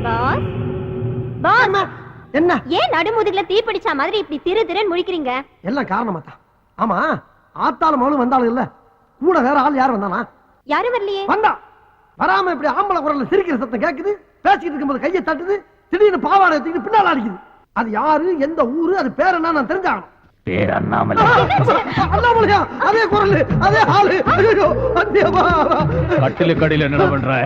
Pass pass என்ன ஏன் நடுமுதுகுல தீ பிடிச்ச மாதிரி இப்படி திரு திருன்னு முழிக்கிறீங்க? எல்லாம் காரணமா தான். ஆமா, ஆத்தாலும் மகளும் வந்தாலும் இல்ல, கூட வேற ஆள் யார் வந்தானா? யாரும் வரலையே. வந்தா வராம இப்படி ஆம்பளை குரல்ல சிரிக்கிற சத்தம் கேக்குது, பேசிக்கிட்டு இருக்கும்போது கையை தட்டுது, திடீர்னு பாவாடை தூக்கிட்டு பின்னால அடிக்குது. அது யாரு, எந்த ஊரு, அது பேர் என்ன நான் தெரிஞ்சாகணும். பேர் அண்ணாமலை. அண்ணாமலையா? அதே குரல், அதே ஆளு. ஐயோ கட்டில கடையில என்ன பண்ற?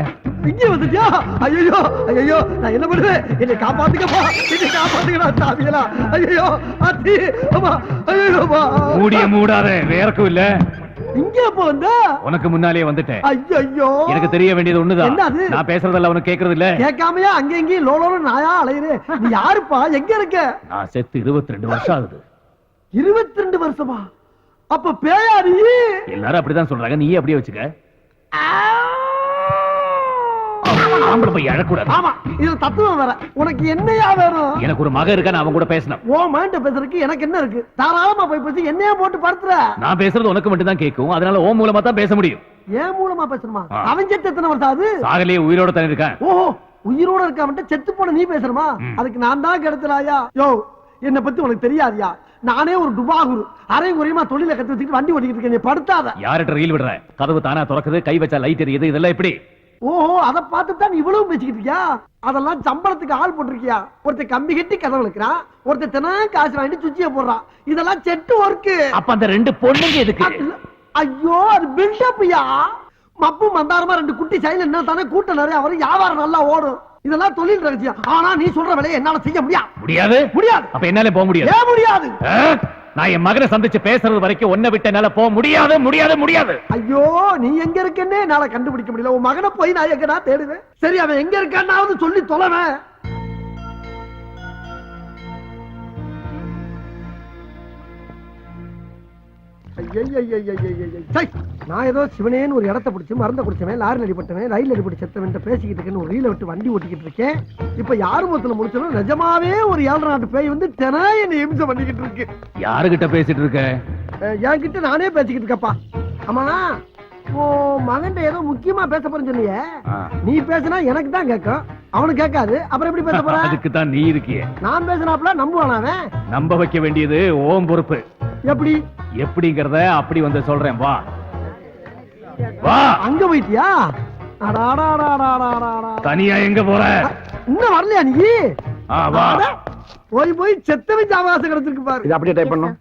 இங்க வந்துட்டியா? ஐயோ ஐயோ, நான் என்ன பண்ணுவேன்? என்னை காப்பாத்துக்கப்பா, என்னை காப்பாத்துக்கடா சாமிகளா. ஐயோ அத்தி அம்மா, ஐயோ மூடிய மூடாத, வேறக்கும் இல்ல. இங்க எப்ப வந்த? உனக்கு முன்னாலே வந்துட்டேன். ஐயோ, எனக்கு தெரிய வேண்டியது ஒண்ணுதான். என்னது? நான் பேசுறதெல்லாம் உனக்கு கேக்குறது இல்ல. கேட்காமையா அங்க எங்கேயும் லோலோன்னு நாயா அலையுது. நீ யாருப்பா, எங்க இருக்க? நான் செத்து 22 வருஷம் ஆகுது. 22 வருஷமா? அப்ப பேயா நீ? எல்லாரும் அப்படிதான் சொல்றாங்க, நீ அப்படியே வச்சுக்க. ஆம்பளை போய் அழக்கூடாது. ஆமா, இதுல தத்துவம் வேற. உனக்கு என்னையா வேணும்? எனக்கு ஒரு மக இருக்கா, நான் அவன் கூட பேசணும். ஓ மைண்ட பேசுறதுக்கு எனக்கு என்ன இருக்கு? தாராளமா போய் பேசி என்னையா போட்டு படுத்துற. நான் பேசுறது உனக்கு மட்டும் தான் கேட்கும், அதனால ஓ மூலமா தான் பேச முடியும். ஏன் மூலமா பேசணுமா? அவன் செத்து எத்தனை வருஷம் ஆகுது? சாகலையே, உயிரோட தானே இருக்கான். ஓஹோ, உயிரோட இருக்காம செத்து போன நீ பேசுறமா? அதுக்கு நான் தான் கெடுத்துறாயா? யோ, என்ன பத்தி உனக்கு தெரியாதியா? நானே ஒரு டுபாகுரு, அரை குறையமா தொழில கத்து வச்சுட்டு வண்டி ஓட்டிக்கிட்டு இருக்கேன். நீ படுத்தாத. யார்கிட்ட ரீல் விடுற? கதவு தானா திறக்குது, கை வச்சா லைட் எரியுது, இதெல்லாம் எப்படி? ஓஹோ, அதை பார்த்துட்டு தான் இவ்வளவு பேசிக்கிட்டு இருக்கியா? அதெல்லாம் சம்பளத்துக்கு ஆள் போட்டிருக்கியா? ஒருத்தர் கம்பி கட்டி கதவு இழுக்கிறான், ஒருத்தர் தினம் காசு வாங்கிட்டு சுச்சிய போடுறான். இதெல்லாம் செட்டு ஒர்க்கு. அப்ப அந்த ரெண்டு பொண்ணுங்க எதுக்கு? ஐயோ, அது பில்டப்யா. மப்பு மந்தாரமா ரெண்டு குட்டி சைல என்ன தானே கூட்டம் நிறைய வரும், வியாபாரம் நல்லா ஓடும். இதெல்லாம் தொழில் ரகசியம். ஆனா நீ சொல்ற வேலையை என்னால செய்ய முடியாது. முடியாது. அப்ப என்னால போக முடியாது. ஏன் முடியாது? நான் என் மகனை சந்திச்சு பேசுறது வரைக்கும் ஒன்ன விட்டு என்னால போக முடியாது முடியாது முடியாது. ஐயோ, நீ எங்க இருக்கேன்னு என்னால கண்டுபிடிக்க முடியல. உன் மகனை போய் நான் எங்கடா தேடுவேன்? சரி, அவன் எங்க இருக்கான்னாவது சொல்லி தொலைவேன். நான் ஏதோ சிவனேன்னு ஒரு இடத்த பிடிச்சி மறந்த குடிச்சவன், லாரில் அடிபட்டவன், ரயில் அடிபட்டு செத்தவன் பேசிக்கிட்டு இருக்கேன்னு ஒரு ரீல விட்டு வண்டி ஓட்டிக்கிட்டு இருக்கேன். இப்ப யாரு மொத்தத்துல முடிச்சாலும் நிஜமாவே ஒரு 7 நாட்டு பேய் வந்து தினம் என்ன இம்சை பண்ணிக்கிட்டு இருக்கு. யாருகிட்ட பேசிட்டு இருக்க? என்கிட்ட நானே பேசிக்கிட்டு இருக்கப்பா. ஆமா, மகன் ஏதோ முக்கியமா பேச போறேன்னு சொன்னியே, நீ பேசினா எனக்கு தான் கேட்கும், அவனுக்கு கேட்காது. அப்புறம் எப்படி பேச போற? அதுக்கு தான் நீ இருக்கியே. நான் பேசினாப்ல நம்புவானாவே? நம்ப வைக்க வேண்டியது ஓம் பொறுப்பு. எப்படி? எப்படிங்கறத அப்படி வந்து சொல்றேன். வா வா. அங்க போயிட்டியா? தனியா எங்க போற? இன்னும் வரலையா நீ? வா. போய் போய் செத்தவன் அவகாசம் கிடைச்சிருக்கு பாரு. இது அப்படியே டைப் பண்ணும்.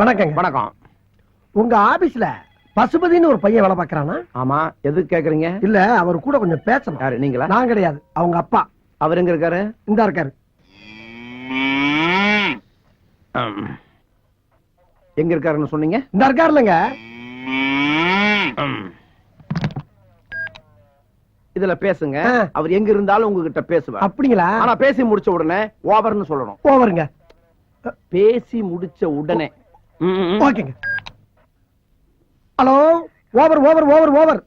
வணக்கங்க. வணக்கம். உங்க ஆபீஸ்ல பசுபதினு ஒரு பையன் வேலை பாக்குறானா? ஆமா, எதுக்கு கேக்குறீங்க? இல்ல, அவர் கூட கொஞ்சம் பேசணும். யாரு, நீங்களா? நான் கிடையாது, அவங்க அப்பா. அவர் எங்க இருக்காரு? இந்த இருக்காரு. எங்க இருக்காருன்னு சொன்னீங்க? இந்த இருக்காருலங்க. இதுல பேசுங்க. அவர் எங்க இருந்தாலும் உங்ககிட்ட பேசுவார். அப்படிங்களா? ஆனா பேசி முடிச்ச உடனே ஓவர்னு சொல்லணும். ஓவருங்க. பேசி முடிச்ச உடனே. ஓகேங்க. Hello, over over over over.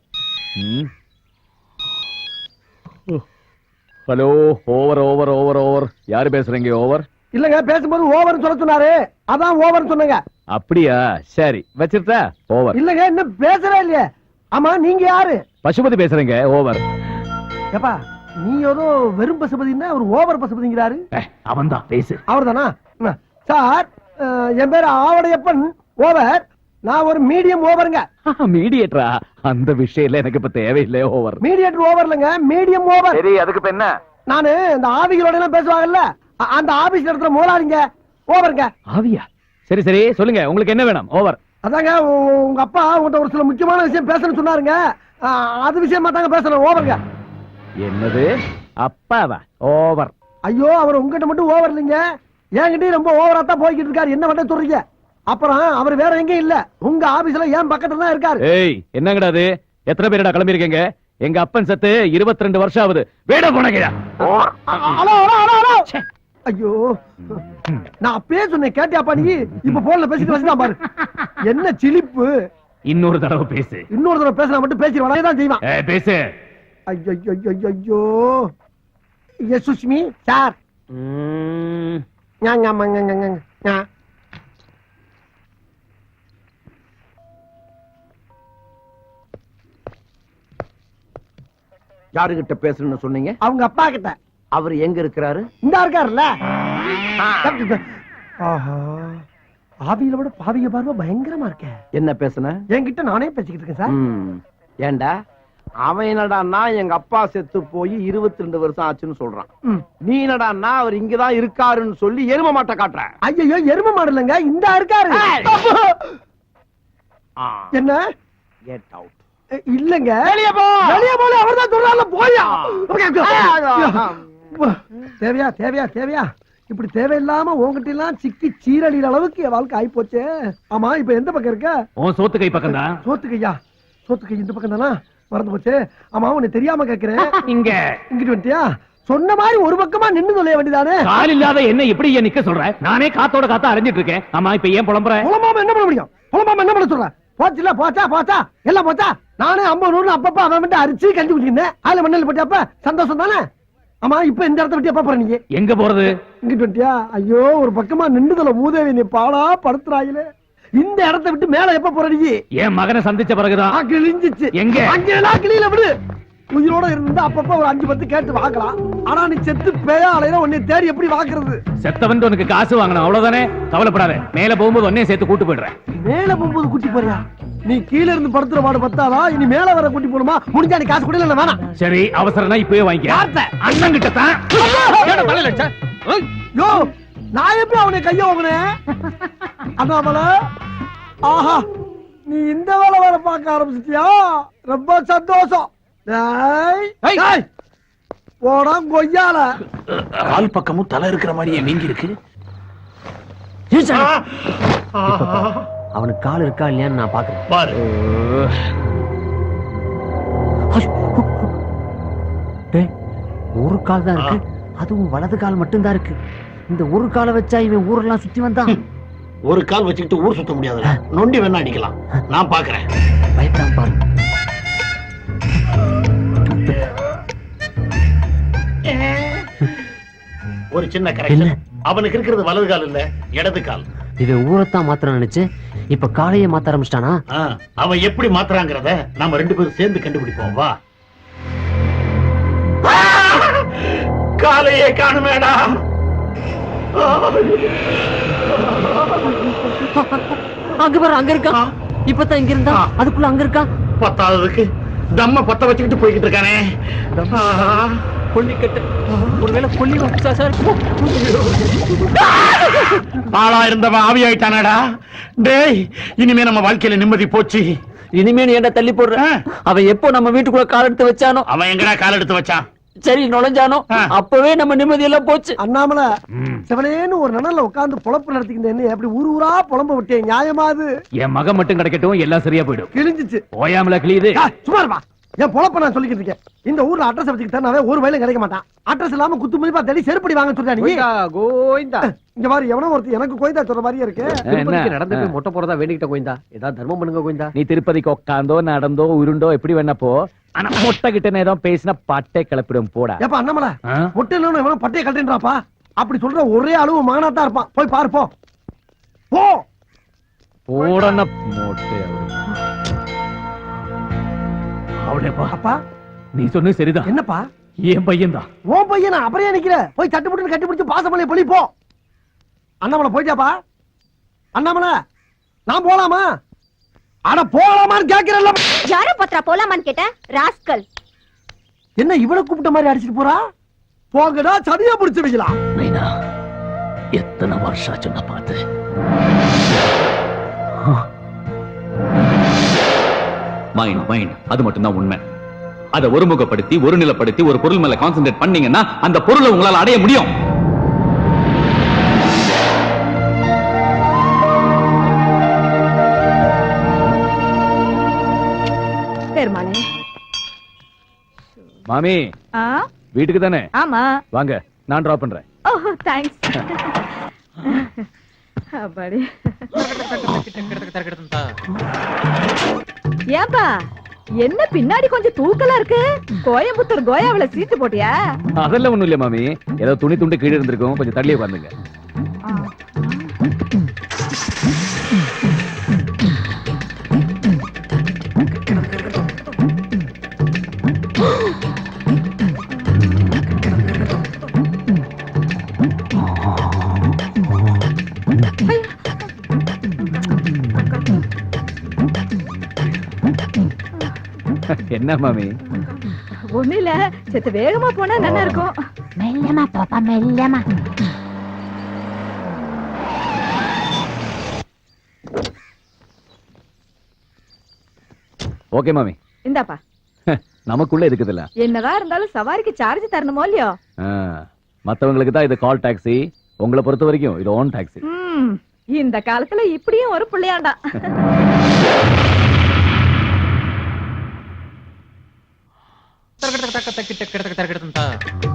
Hello, over over over over. யாரு பேசுறீங்க? ஓவர் இல்லங்க, பேசும்போது ஓவர் சொல்ல சொன்னாரு, அதான் ஓவர் சொன்னங்க. அப்படியா? சரி, வச்சிருந்தா ஓவர். இல்லங்க, இன்னும் பேசவே இல்லையே. ஆமா, நீங்க யாரு? பசுபதி பேசுறீங்க. ஓவர். ஏப்பா, நீ ஏதோ வெறும் பசுபதினா ஒரு ஓவர் பசுபதிங்கிறாரு. அவன் தான், பேசு. அவர்தானா? சார், என் பேரு ஆவடையப்பன். ஓவர். நான் ஒரு மீடியம் ஓவருங்க. மீடியேட்டரா? அந்த விஷயம்ல எனக்கு இப்ப தேவையில்லை. ஓவர். மீடியேட்டர் ஓவர் இல்லங்க, மீடியம் ஓவர். சரி, அதுக்கு இப்ப என்ன? நானு இந்த ஆவிகளோட எல்லாம் பேசுவாங்கல்ல, அந்த ஆபீஸ் இடத்துல முதலாளிங்க. ஓவருங்க. ஆவியா? சரி சரி, சொல்லுங்க, உங்களுக்கு என்ன வேணும்? ஓவர். அதாங்க, உங்க அப்பா உங்கள்கிட்ட ஒரு சில முக்கியமான விஷயம் பேசணும்னு சொன்னாருங்க. அது விஷயமா தாங்க பேசணும். ஓவருங்க. என்னது? அப்பாவா? ஓவர். ஐயோ, அவர் உங்ககிட்ட மட்டும் ஓவர் இல்லைங்க, என்கிட்டயும் ரொம்ப ஓவரா தான் போய்கிட்டு இருக்காரு. என்ன பண்ண சொல்றீங்க? அப்புறம் அவர் வேற எங்கேயும் இல்ல, உங்க ஆபீஸ்ல ஏன் பக்கத்துல தான் இருக்காரு. ஏய், என்னங்கடா அது? எத்தனை பேரடா கிளம்பி இருக்கீங்க? எங்க அப்பன் செத்து 22 வருஷம் ஆகுது. வேட போனங்கயா? ஐயோ, நான் அப்பயே சொன்னேன், கேட்டியாப்பா நீ? இப்ப போன்ல பேசிட்டு வச்சுதான் பாரு. என்ன சிலிப்பு. இன்னொரு தடவை பேசு. இன்னொரு தடவை பேசினா மட்டும் பேசிடுவான், தான் செய்வான். பேசு. ஐயோ, சுஷ்மி சார். யாருகிட்ட பேசணும்னு சொன்னீங்க? அவங்க அப்பா கிட்ட. அவர் எங்க இருக்கிறாரு? இந்த இருக்காருல்ல. ஆஹா, ஆவியில விட பாவிய பார்வை பயங்கரமா இருக்க. என்ன பேசுன? என்கிட்ட நானே பேசிக்கிட்டு இருக்கேன் சார். ஏண்டா அவன் என்னடான்னா எங்க அப்பா செத்து போய் 22 வருஷம் ஆச்சுன்னு சொல்றான். நீ என்னடான்னா அவர் இங்கதான் இருக்காருன்னு சொல்லி எரும மாட்டை காட்டுற. ஐயோ, எரும மாடலங்க, இந்த இருக்காரு. என்ன? Get out. இல்லங்க, வெளியே போ. வெளியே போல அவர்தான் சொல்றாருல, போயா. தேவையா தேவையா தேவையா இப்படி தேவையில்லாம உங்ககிட்ட எல்லாம் சிக்கி சீரழிற அளவுக்கு என் வாழ்க்கை ஆயிப்போச்சே. ஆமா, இப்ப எந்த பக்கம் இருக்க? உன் சோத்து கை பக்கம் தான். சோத்துக்கையா? சோத்துக்கை இந்த பக்கம் தானா? மறந்து போச்சு. ஆமா, உன்னை தெரியாம கேக்குறேன். இங்க இங்கிட்டு வந்துட்டியா? சொன்ன மாதிரி ஒரு பக்கமா நின்னு சொல்ல வேண்டியதானே. கால் இல்லாத என்ன எப்படி ஏன் நிக்க சொல்ற? நானே காத்தோட காத்தா அரைஞ்சிட்டு இருக்கேன். ஆமா, இப்ப ஏன் புலம்புற? புலம்பாம என்ன பண்ண முடியும்? புலம்பாம என்ன பண்ண சொல்ற? போச்சுல, போச்சா போச்சா எல்லாம் போச்சா. நானே 50 100 அப்பப்ப அவன் மட்டும் அரிச்சு கஞ்சி குடிச்சிருந்தேன். அதுல மண்ணல் போட்டியாப்ப சந்தோஷம் தானே. ஆமா, இப்ப இந்த இடத்த விட்டு எப்ப போற நீங்க? எங்க போறது? இங்கிட்டு வந்துட்டியா? ஐயோ, ஒரு பக்கமா நின்றுதல மூதேவி நீ பாடா படுத்துறாயிலே. இந்த இடத்த விட்டு மேல எப்ப போற நீ? என் மகனை சந்திச்ச பிறகுதான். கிழிஞ்சிச்சு. எங்க? அங்கெல்லாம் கிளியில விடு. உயிரோட இருந்தா அப்பப்ப ஒரு 5 10 கேட்டு வாங்கலாம். ஆனா நீ செத்து பேயா அலையில உன்னை தேடி எப்படி வாக்குறது? செத்தவன் உனக்கு காசு வாங்கணும், அவ்வளவுதானே. கவலைப்படாத, மேல போகும்போது உன்னையும் சேர்த்து கூட்டு போயிடுறேன். மேல போகும்போது கூட்டி போறியா? நீ கீழ இருந்து படுத்துற பாடு பத்தாதா? இனி மேல வர கூட்டி போணுமா? முடிஞ்சா நீ காசு கொடுல வேணாம். சரி, அவசரம்னா இப்பவே வாங்கிக்க. அண்ணன் கிட்ட தான். யோ, நான் எப்படி அவனை கைய வாங்கினேன்? அண்ணாமலை, ஆஹா, நீ இந்த வேலை வேற பார்க்க ஆரம்பிச்சிட்டியா? ரொம்ப சந்தோஷம். போடா கொய்யால. கால் பக்கமும் தலை இருக்கிற மாதிரியே நீங்கி இருக்கு. அவனுக்கு கால் இருக்கா இல்லையான்னு நான் பாக்குறேன். பாரு, ஒரு கால் தான் இருக்கு, அதுவும் வலது கால் மட்டும் தான் இருக்கு. இந்த ஒரு காலை வச்சா இவன் ஊரெல்லாம் சுத்தி வந்தான். ஒரு கால் வச்சுக்கிட்டு ஊர் சுத்த முடியாது. நொண்டி வேணா அடிக்கலாம், நான் பாக்குறேன். பயப்படாம பாரு. ஒரு சின்ன கரெக்ஷன். அவனுக்கு இருக்கிறது வலது கால் இல்ல, இடது கால். இவன் ஊரைத்தான் மாத்திர நினைச்சு இப்ப காலையே மாத்த ஆரம்பிச்சிட்டானா? அவன் எப்படி மாத்துறாங்கிறத நாம 2 பேரும் சேர்ந்து கண்டுபிடிப்போம். வா. காலையே காணுமேடா. அங்க பாரு, அங்க இருக்கா. இப்பதான் இங்க இருந்தா, அதுக்குள்ள அங்க இருக்கா. பத்தாவதுக்கு தம்ம பத்த வச்சுக்கிட்டு போய்கிட்டு இருக்கானே. கொல்லிக்கட்டு, ஒருவேளை கொல்லி சார். ஆளா இருந்தவன் ஆவி ஆயிட்டானடா. டேய், இனிமே நம்ம வாழ்க்கையில நிம்மதி போச்சு. இனிமே நீ என்ன தள்ளி போடுற? அவன் எப்போ நம்ம வீட்டுக்குள்ள கால் எடுத்து வச்சானோ, அவன் எங்கடா கால் எடுத்து வச்சான்? சரி நுழைஞ்சானோ, அப்பவே நம்ம நிம்மதி எல்லாம் போச்சு. அண்ணாமலை, செவனேன்னு ஒரு நனல்ல உட்கார்ந்து பொழப்பு நடத்திக்கிட்டு என்ன எப்படி ஊரு ஊரா புலம்ப விட்டேன்? நியாயமாது? என் மகன் மட்டும் கிடைக்கட்டும், எல்லாம் சரியா போயிடும். கிழிஞ்சிச்சு. ஓயாமல கிளியுது. சும்மா இருப்பா. என் பொழப்ப நான் சொல்லிக்கிட்டு இருக்கேன். இந்த ஊர்ல அட்ரஸ் வச்சுக்கிட்டா ஒரு வயலும் கிடைக்க மாட்டான். அட்ரஸ் இல்லாம குத்து மதிப்பா தேடி செருப்படி வாங்க சொல்றா நீ. கோயிந்தா, இங்க மாதிரி எவனோ ஒருத்தர் எனக்கு கோயிந்தா சொல்ற மாதிரியே இருக்கு. நடந்து போய் மொட்டை போறதா வேண்டிக்கிட்ட கோயிந்தா. ஏதாவது தர்மம் பண்ணுங்க கோயிந்தா. நீ திருப்பதிக்கு உட்காந்தோ நடந்தோ உருண்டோ எப்படி வேணா போ. ஆனா மொட்டை கிட்ட நேரம் பேசினா பட்டை கிளப்பிடும். போடா. ஏப்பா அண்ணாமலை, மொட்டை இல்லன்னு எவனோ பட்டையை கட்டுன்றாப்பா. அப்படி சொல்ற ஒரே அளவு மகனாத்தான் இருப்பான். போய் பாரு போ. போ. போடன மொட்டை. அவளேப்பா. அப்பா, நீ சொன்னது சரிதான். என்னப்பா? என் பையன் தான். உன் பையனா? அப்புறம் ஏன் நிக்கிற? போய் தட்டு போட்டு கட்டி பிடிச்சு பாசமலையை பொழி போ. அண்ணாமலை போயிட்டாப்பா. அண்ணாமலை, நான் போலாமா? அட போலாமான்னு கேக்குறல்ல. யார பத்திரா போலாமான்னு கேட்டேன். ராஸ்கல், என்ன இவளை கூப்பிட்ட மாதிரி அடிச்சிட்டு போறா? போங்கடா, சதியா பிடிச்சு வைக்கலாம். நைனா, எத்தனை வருஷம் ஆச்சு நான் பார்த்து. மைண்ட் மைண்ட் அது மட்டும் தான் உண்மை. அதை ஒருமுகப்படுத்தி ஒரு நிலைப்படுத்தி ஒரு பொருள் மேல கான்சென்ட்ரேட் பண்ணீங்கன்னா அந்த பொருளை உங்களால் அடைய முடியும். பெருமாளே. மாமி, வீட்டுக்கு தானே? ஆமா, வாங்க, நான் டிராப் பண்றேன். ஓ தேங்க்ஸ். அப்பாடி. ஏன்பா, என்ன பின்னாடி கொஞ்சம் தூக்கலா இருக்கு? கோயம்புத்தூர் கோயாவில சீட்டு போட்டியா? அதெல்லாம் ஒண்ணும் இல்ல மாமி, ஏதோ துணி துண்டு கீழே இருந்திருக்கும், கொஞ்சம் தள்ளியே உட்காந்துங்க. என்ன மாமி? ஒண்ணு இல்ல, செத்து வேகமா போனா நல்லா இருக்கும். மெல்லமா பாப்பா, மெல்லமா. ஓகே மாமி. இந்தாப்பா. நமக்குள்ள இருக்குதுல்ல. என்னதான் இருந்தாலும் சவாரிக்கு சார்ஜ் தரணுமோ இல்லையோ? மத்தவங்களுக்கு தான் இது கால் டாக்ஸி, உங்களை பொறுத்த வரைக்கும் இது ஓன் டாக்ஸி. இந்த காலத்துல இப்படியும் ஒரு பிள்ளையாண்டா. தரகட தக்க தக்க தக்க தக்க தக்க